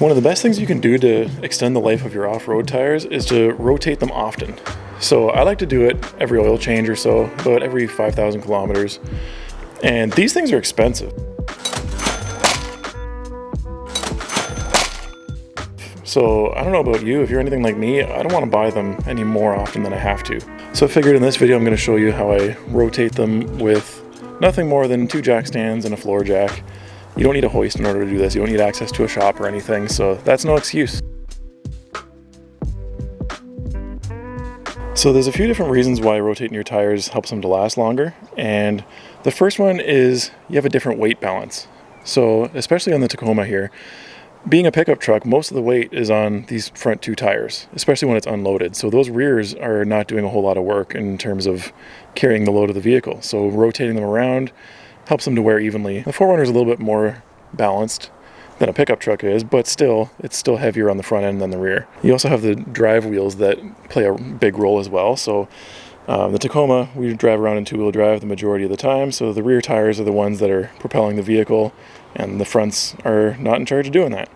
One of the best things you can do to extend the life of your off-road tires is to rotate them often. So I like to do it every oil change or so, about every 5,000 kilometers. And these things are expensive. So I don't know about you, if you're anything like me, I don't want to buy them any more often than I have to. So I figured in this video I'm going to show you how I rotate them with nothing more than 2 jack stands and a floor jack. You don't need a hoist in order to do this. You don't need access to a shop or anything, so that's no excuse. So there's a few different reasons why rotating your tires helps them to last longer, and the first one is you have a different weight balance. So especially on the Tacoma here, being a pickup truck, most of the weight is on these front 2 tires, especially when it's unloaded. So those rears are not doing a whole lot of work in terms of carrying the load of the vehicle. So rotating them around helps them to wear evenly. The 4runner is a little bit more balanced than a pickup truck is, but still, it's still heavier on the front end than the rear. You also have the drive wheels that play a big role as well. So the Tacoma, we drive around in 2-wheel drive the majority of the time, so the rear tires are the ones that are propelling the vehicle, and the fronts are not in charge of doing that.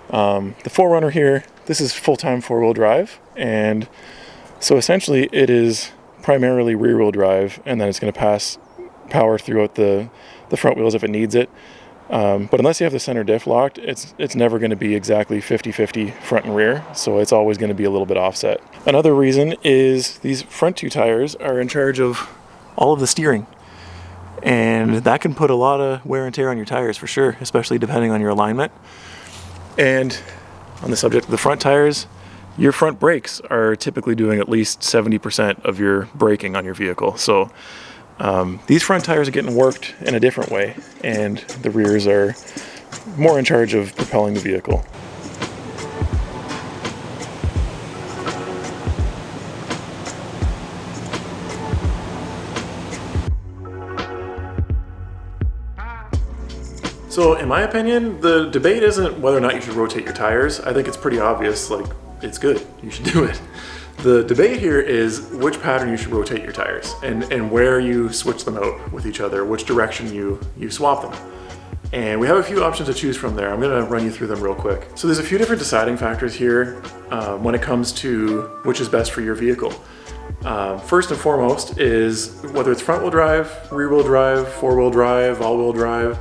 The 4runner here, this is full-time 4-wheel drive, and so essentially it is primarily rear-wheel drive, and then it's going to pass power throughout the front wheels if it needs it. But unless you have the center diff locked, it's never going to be exactly 50-50 front and rear, so it's always going to be a little bit offset. Another reason is these front 2 tires are in charge of all of the steering, and that can put a lot of wear and tear on your tires for sure, especially depending on your alignment. And on the subject of the front tires, your front brakes are typically doing at least 70% of your braking on your vehicle. So these front tires are getting worked in a different way, and the rears are more in charge of propelling the vehicle. So in my opinion, the debate isn't whether or not you should rotate your tires. I think it's pretty obvious, like, it's good, you should do it. The debate here is which pattern you should rotate your tires and where you switch them out with each other, which direction you swap them. And we have a few options to choose from there. I'm gonna run you through them real quick. So there's a few different deciding factors here when it comes to which is best for your vehicle. First and foremost is whether it's front wheel drive, rear wheel drive, 4-wheel drive, all-wheel drive.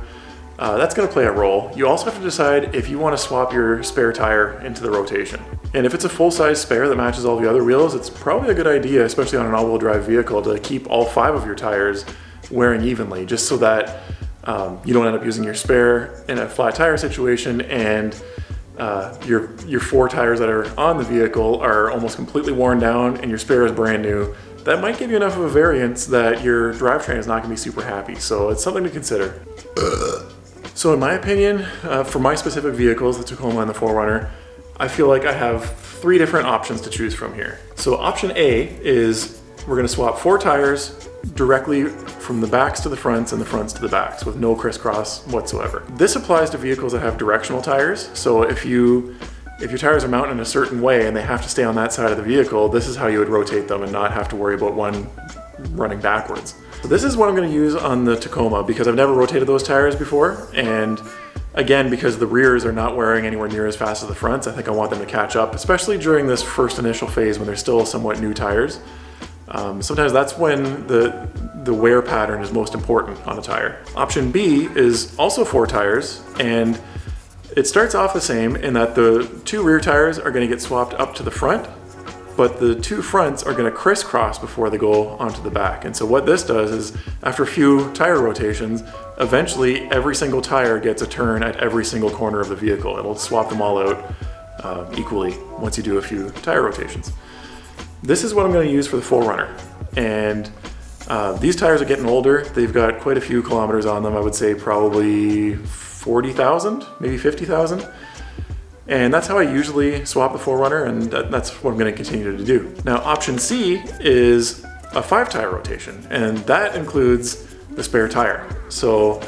That's going to play a role. You also have to decide if you want to swap your spare tire into the rotation. And if it's a full-size spare that matches all the other wheels, it's probably a good idea, especially on an all-wheel drive vehicle, to keep all 5 of your tires wearing evenly, just so that you don't end up using your spare in a flat tire situation and your 4 tires that are on the vehicle are almost completely worn down and your spare is brand new. That might give you enough of a variance that your drivetrain is not going to be super happy, so it's something to consider. So in my opinion, for my specific vehicles, the Tacoma and the 4runner, I feel like I have 3 different options to choose from here. So option A is we're going to swap 4 tires directly from the backs to the fronts and the fronts to the backs with no crisscross whatsoever. This applies to vehicles that have directional tires. So if your tires are mounted in a certain way and they have to stay on that side of the vehicle, this is how you would rotate them and not have to worry about one running backwards. So this is what I'm going to use on the Tacoma because I've never rotated those tires before, and again, because the rears are not wearing anywhere near as fast as the fronts, I think I want them to catch up, especially during this first initial phase when they're still somewhat new tires. Sometimes that's when the wear pattern is most important on a tire. Option B is also 4 tires, and it starts off the same in that the 2 rear tires are going to get swapped up to the front, but the 2 fronts are going to crisscross before they go onto the back. And so what this does is, after a few tire rotations, eventually every single tire gets a turn at every single corner of the vehicle. It'll swap them all out equally once you do a few tire rotations. This is what I'm going to use for the 4runner. And these tires are getting older. They've got quite a few kilometers on them. I would say probably 40,000, maybe 50,000. And that's how I usually swap the 4runner, and that's what I'm going to continue to do. Now, option C is a 5-tire rotation, and that includes the spare tire. So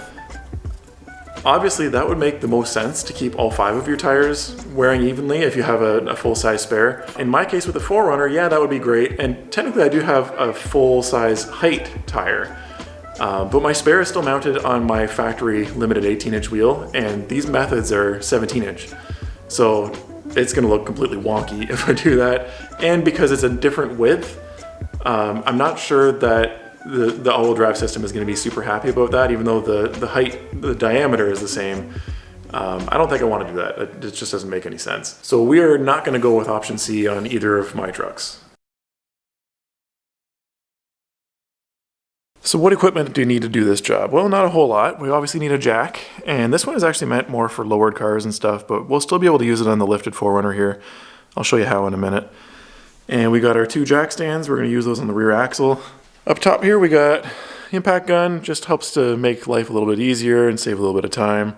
obviously that would make the most sense to keep all 5 of your tires wearing evenly if you have a full-size spare. In my case with the 4runner, yeah, that would be great. And technically I do have a full-size height tire. But my spare is still mounted on my factory limited 18-inch wheel, and these methods are 17-inch. So it's gonna look completely wonky if I do that. And because it's a different width, I'm not sure that the all-wheel drive system is gonna be super happy about that, even though the height, the diameter is the same. I don't think I wanna do that. It just doesn't make any sense. So we are not gonna go with option C on either of my trucks. So what equipment do you need to do this job? Well, not a whole lot. We obviously need a jack, and this one is actually meant more for lowered cars and stuff, but we'll still be able to use it on the lifted 4runner here. I'll show you how in a minute. And we got our 2 jack stands. We're gonna use those on the rear axle. Up top here, we got impact gun, just helps to make life a little bit easier and save a little bit of time.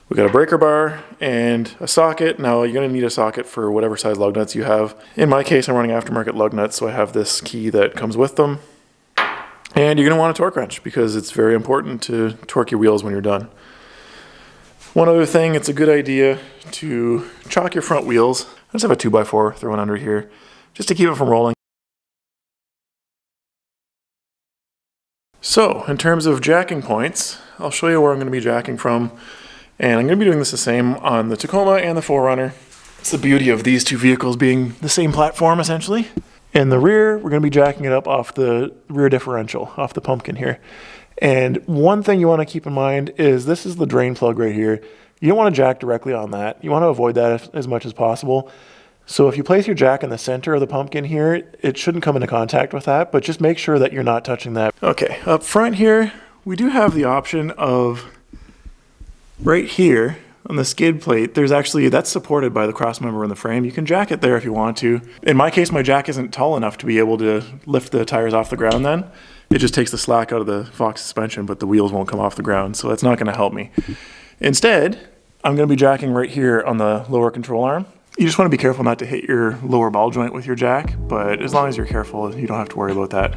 We got a breaker bar and a socket. Now you're gonna need a socket for whatever size lug nuts you have. In my case, I'm running aftermarket lug nuts, so I have this key that comes with them. And you're gonna want a torque wrench because it's very important to torque your wheels when you're done. One other thing, it's a good idea to chock your front wheels. I just have a 2x4 thrown under here, just to keep it from rolling. So, in terms of jacking points, I'll show you where I'm gonna be jacking from. And I'm gonna be doing this the same on the Tacoma and the 4runner. It's the beauty of these two vehicles being the same platform, essentially. In the rear, we're gonna be jacking it up off the rear differential, off the pumpkin here. And one thing you wanna keep in mind is this is the drain plug right here. You don't wanna jack directly on that. You wanna avoid that as much as possible. So if you place your jack in the center of the pumpkin here, it shouldn't come into contact with that, but just make sure that you're not touching that. Okay, up front here, we do have the option of right here, on the skid plate, that's supported by the cross member in the frame. You can jack it there if you want to. In my case, my jack isn't tall enough to be able to lift the tires off the ground then. It just takes the slack out of the Fox suspension, but the wheels won't come off the ground, so that's not gonna help me. Instead, I'm gonna be jacking right here on the lower control arm. You just wanna be careful not to hit your lower ball joint with your jack, but as long as you're careful, you don't have to worry about that.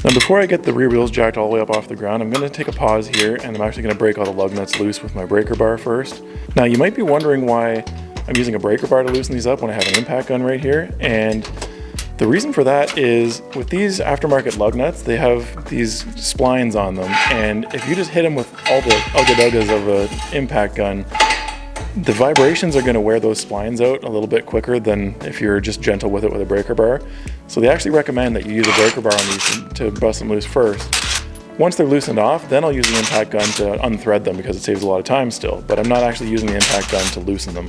Now before I get the rear wheels jacked all the way up off the ground, I'm going to take a pause here and I'm actually going to break all the lug nuts loose with my breaker bar first. Now you might be wondering why I'm using a breaker bar to loosen these up when I have an impact gun right here, and the reason for that is with these aftermarket lug nuts, they have these splines on them, and if you just hit them with all the ugga-duggas of an impact gun, the vibrations are going to wear those splines out a little bit quicker than if you're just gentle with it with a breaker bar. So they actually recommend that you use a breaker bar on these to bust them loose first. Once they're loosened off, then I'll use the impact gun to unthread them because it saves a lot of time still, but I'm not actually using the impact gun to loosen them.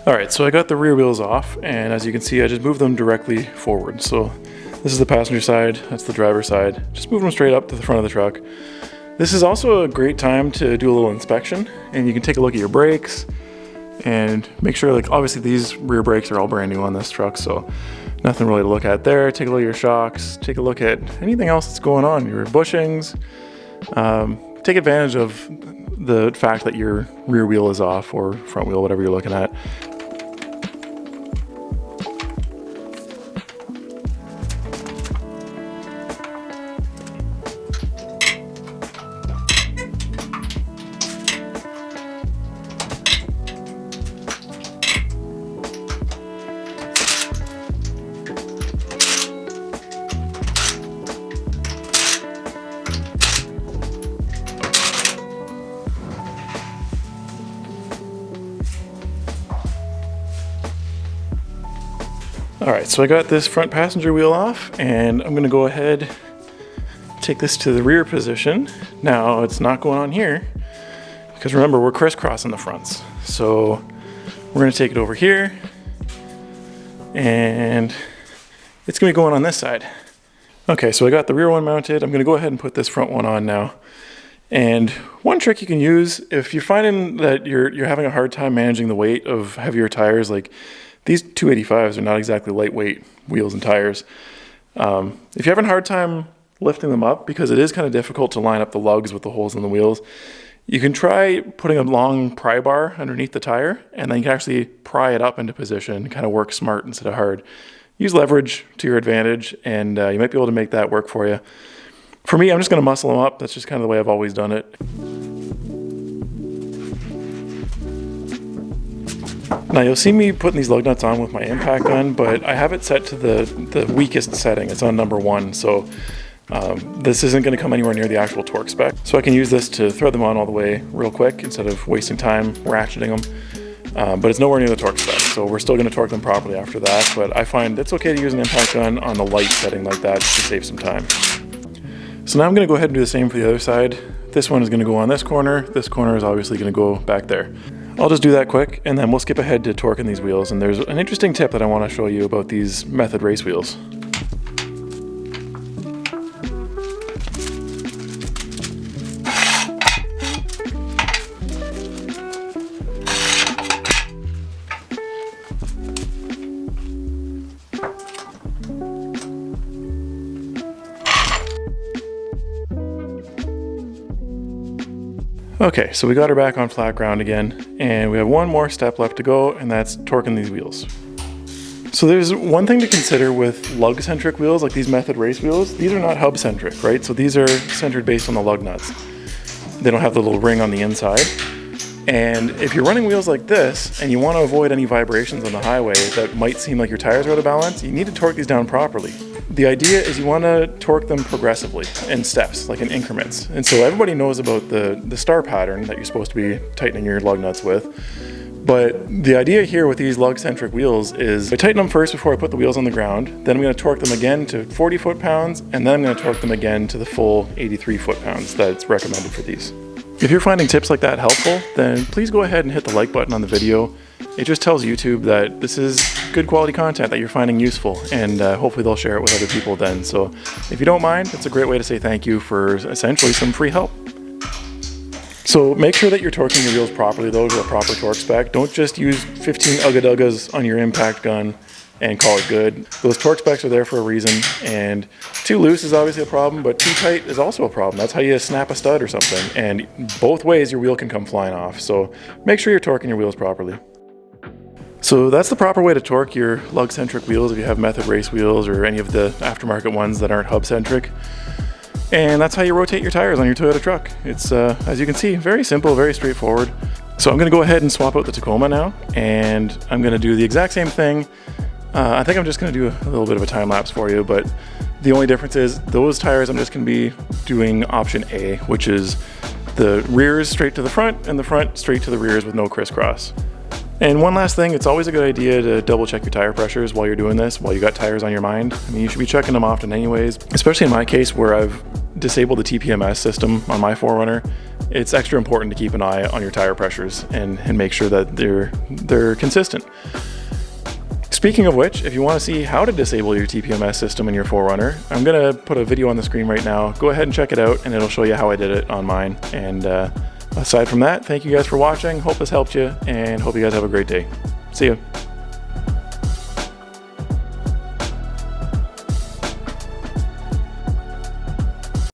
Alright, so I got the rear wheels off, and as you can see, I just moved them directly forward. So this is the passenger side, that's the driver's side. Just move them straight up to the front of the truck. This is also a great time to do a little inspection, and you can take a look at your brakes and make sure, like, obviously these rear brakes are all brand new on this truck, so nothing really to look at there. Take a look at your shocks, take a look at anything else that's going on, your bushings. Take advantage of the fact that your rear wheel is off, or front wheel, whatever you're looking at. Alright, so I got this front passenger wheel off, and I'm going to go ahead, take this to the rear position. Now, it's not going on here, because remember, we're crisscrossing the fronts. So, we're going to take it over here, and it's going to be going on this side. Okay, so I got the rear one mounted. I'm going to go ahead and put this front one on now. And one trick you can use, if you're finding that you're having a hard time managing the weight of heavier tires, like these 285s are not exactly lightweight wheels and tires. If you're having a hard time lifting them up, because it is kind of difficult to line up the lugs with the holes in the wheels, you can try putting a long pry bar underneath the tire, and then you can actually pry it up into position, kind of work smart instead of hard. Use leverage to your advantage, and you might be able to make that work for you. For me, I'm just going to muscle them up. That's just kind of the way I've always done it. Now you'll see me putting these lug nuts on with my impact gun, but I have it set to the weakest setting. It's on number 1, so this isn't going to come anywhere near the actual torque spec. So I can use this to thread them on all the way real quick instead of wasting time ratcheting them. But it's nowhere near the torque spec, so we're still going to torque them properly after that. But I find it's okay to use an impact gun on the light setting like that just to save some time. So now I'm going to go ahead and do the same for the other side. This one is going to go on this corner is obviously going to go back there. I'll just do that quick and then we'll skip ahead to torquing these wheels. And there's an interesting tip that I want to show you about these Method race wheels. Okay, so we got her back on flat ground again, and we have one more step left to go, and that's torquing these wheels. So there's one thing to consider with lug-centric wheels, like these Method race wheels. These are not hub-centric, right? So these are centered based on the lug nuts. They don't have the little ring on the inside. And if you're running wheels like this, and you want to avoid any vibrations on the highway that might seem like your tires are out of balance, you need to torque these down properly. The idea is you want to torque them progressively in steps, like in increments. And so everybody knows about the star pattern that you're supposed to be tightening your lug nuts with. But the idea here with these lug-centric wheels is I tighten them first before I put the wheels on the ground. Then I'm going to torque them again to 40 foot-pounds, and then I'm going to torque them again to the full 83 foot-pounds that's recommended for these. If you're finding tips like that helpful, then please go ahead and hit the like button on the video. It just tells YouTube that this is good quality content that you're finding useful, and hopefully they'll share it with other people then. So if you don't mind, it's a great way to say thank you for essentially some free help. So make sure that you're torquing your wheels properly though to a proper torque spec. Don't just use 15 ugga-duggas on your impact gun and call it good. Those torque specs are there for a reason, and too loose is obviously a problem, but too tight is also a problem. That's how you snap a stud or something, and both ways your wheel can come flying off. So make sure you're torquing your wheels properly. So that's the proper way to torque your lug-centric wheels if you have Method race wheels or any of the aftermarket ones that aren't hub-centric. And that's how you rotate your tires on your Toyota truck. It's, as you can see, very simple, very straightforward. So I'm gonna go ahead and swap out the Tacoma now, and I'm gonna do the exact same thing. I think I'm just gonna do a little bit of a time lapse for you, but the only difference is those tires I'm just gonna be doing option A, which is the rears straight to the front and the front straight to the rears with no crisscross. And one last thing, it's always a good idea to double check your tire pressures while you're doing this, while you got tires on your mind. I mean, you should be checking them often anyways, especially in my case where I've disabled the TPMS system on my 4runner. It's extra important to keep an eye on your tire pressures and make sure that they're consistent. Speaking of which, if you want to see how to disable your TPMS system in your 4runner, I'm going to put a video on the screen right now. Go ahead and check it out, and it'll show you how I did it on mine. And aside from that, thank you guys for watching. Hope this helped you, and hope you guys have a great day. See ya.